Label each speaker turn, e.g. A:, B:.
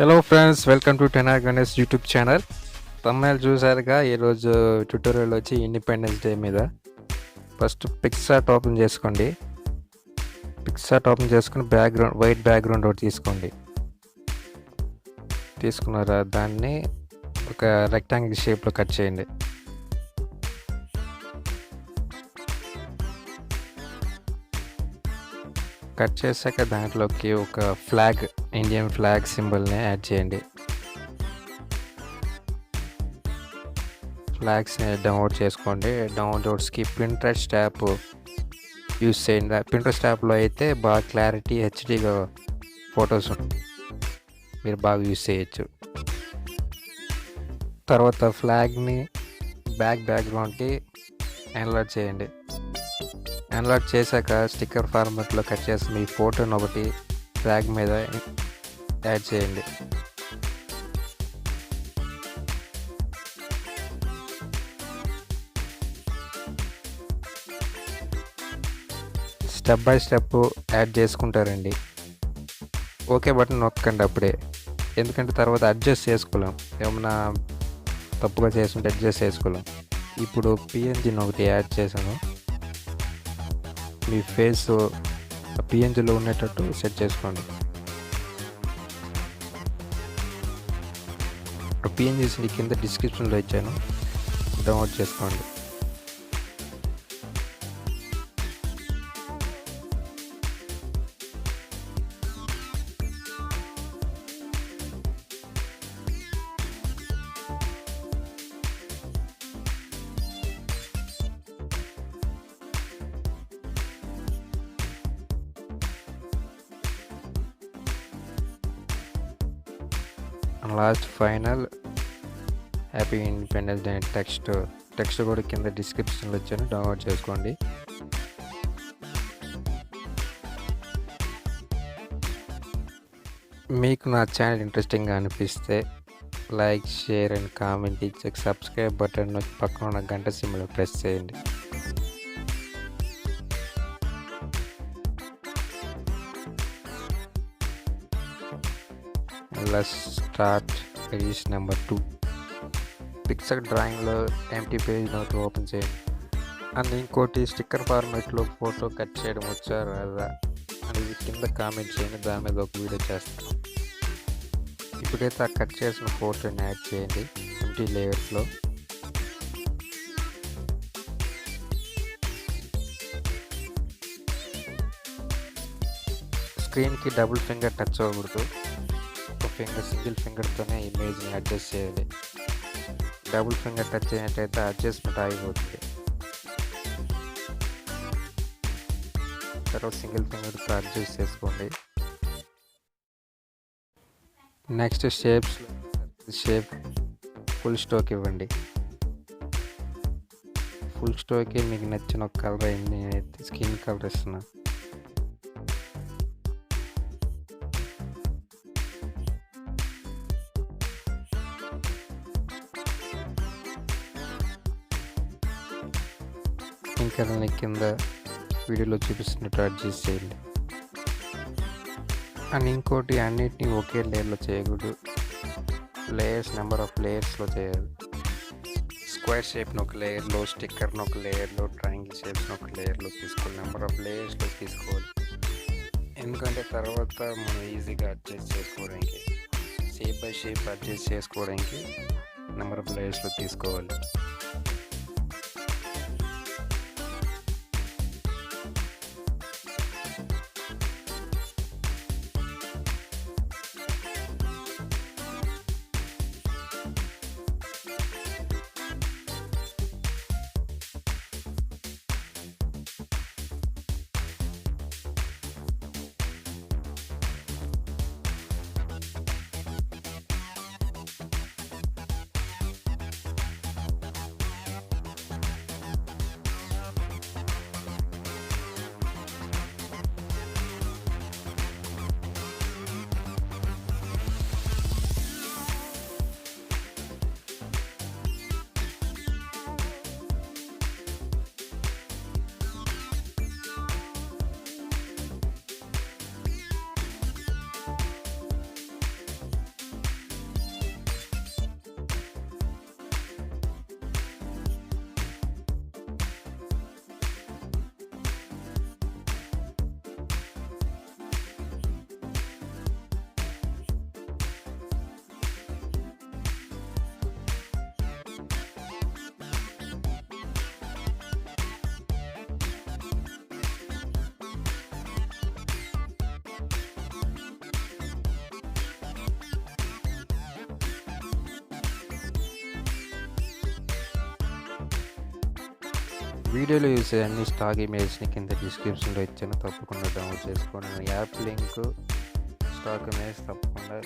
A: Hello friends, welcome to టెనర్ Ganesh YouTube channel. తమిళ చూసారుగా, ఈరోజు ట్యూటోరియల్ వచ్చి ఇండిపెండెన్స్ డే మీద. ఫస్ట్ పిక్సార్ట్ ఓపెన్ చేసుకోండి. పిక్సార్ట్ ఓపెన్ చేసుకుని వైట్ బ్యాక్గ్రౌండ్ ఒకటి తీసుకోండి. తీసుకున్నారా? దాన్ని ఒక రెక్టాంగిల్ షేప్లో కట్ చేయండి. కట్ చేశాక దాంట్లోకి ఒక ఫ్లాగ్, ఇండియన్ ఫ్లాగ్ సింబల్ని యాడ్ చేయండి. ఫ్లాగ్స్ని డౌన్లోడ్ చేసుకోండి. డౌన్లోడ్స్కి పింట్రెస్ట్ యాప్ యూస్ చేయండి. పింట్రెస్ట్ యాప్లో అయితే బాగా క్లారిటీ హెచ్డీగా ఫొటోస్ మీరు బాగా యూస్ చేయొచ్చు. తర్వాత ఫ్లాగ్ని బ్యాక్గ్రౌండ్కి ఎన్లాడ్ చేయండి. ఎన్లాడ్ చేశాక స్టిక్కర్ ఫార్మాట్లో కట్ చేసి మీ ఫోటోని ఒకటి ఫ్లాగ్ మీద యాడ్ చేయండి. స్టెప్ బై స్టెప్ యాడ్ చేసుకుంటారండి. ఓకే బటన్ నొక్కండి అప్పుడే, ఎందుకంటే తర్వాత అడ్జస్ట్ చేసుకోలేం. ఏమన్నా తప్పుగా చేసుకుంటే అడ్జస్ట్ చేసుకోలేం. ఇప్పుడు పిఎన్జిని ఒకటి యాడ్ చేశాను. మీ ఫేస్ పిఎన్జిలో ఉండేటట్టు సెట్ చేసుకోండి. పిఎన్జిని కింద డిస్క్రిప్షన్లో ఇచ్చాను, డౌన్లోడ్ చేసుకోండి. Last final happy independence day text కూడా కింద డిస్క్రిప్షన్లో ఇచ్చాను, డౌన్లోడ్ చేసుకోండి. మీకు నా ఛానల్ ఇంట్రెస్టింగ్గా అనిపిస్తే లైక్, షేర్ అండ్ కామెంట్ ఇచ్చి సబ్స్క్రైబ్ బటన్ పక్కన ఉన్న గంట సింబల్ ప్రెస్ చేయండి. Let's start page number 2. Picsart డ్రాయింగ్లో ఎంటీ పేజ్ నోట్ ఓపెన్ చేయండి. అండ్ ఇంకోటి, స్టిక్కర్ ఫార్మాట్లో ఫోటో కట్ చేయడం వచ్చా రాదా అనేది కింద కామెంట్ చేయండి. దాని మీద ఒక వీడియో చేస్తాను. ఇప్పుడైతే ఆ కట్ చేసిన ఫోటోని యాడ్ చేయండి ఎంటీ లేయర్స్లో. స్క్రీన్కి డబుల్ ఫింగర్ టచ్ అవ్వకూడదు. సింగిల్ ఫింగర్తోనే ఇమేజ్ని అడ్జస్ట్ చేయాలి. డబుల్ ఫింగర్ టచ్ అయినట్టయితే అడ్జస్ట్మెంట్ ఆగిపోతుంది. తర్వాత సింగిల్ ఫింగర్తో అడ్జస్ట్ చేసుకోండి. నెక్స్ట్ షేప్ ఫుల్ స్ట్రోక్ ఇవ్వండి. ఫుల్ స్ట్రోక్కి మీకు నచ్చిన ఒక కలర్ అయింది. నేనైతే స్కిన్ కలర్ ఇస్తున్నా. ఇంకా కింద వీడియోలో చూపిస్తున్నట్టు అడ్జస్ట్ చేయండి. అండ్ ఇంకోటి, అన్నిటినీ ఒకే లేయర్లో చేయకూడదు. నెంబర్ ఆఫ్ లేయర్స్లో చేయాలి. స్క్వేర్ షేప్ని ఒక లేయర్లో, స్టిక్కర్ని ఒక లేయర్లో, ట్రయాంగిల్ షేప్స్ని ఒక లేయర్లో తీసుకోవాలి. నెంబర్ ఆఫ్ లేయర్స్లో తీసుకోవాలి. ఎందుకంటే తర్వాత మనం ఈజీగా అడ్జస్ట్ చేసుకోవడానికి, షేప్ బై షేప్ అడ్జస్ట్ చేసుకోవడానికి నెంబర్ ఆఫ్ లేయర్స్లో తీసుకోవాలి. వీడియోలో యూస్ అన్ని స్టాక్ ఇమేజ్ని కింద డిస్క్రిప్షన్లో ఇచ్చాను, తప్పకుండా డౌన్లోడ్ చేసుకోండి. యాప్ లింక్ స్టాక్ ఇమేజ్ తప్పకుండా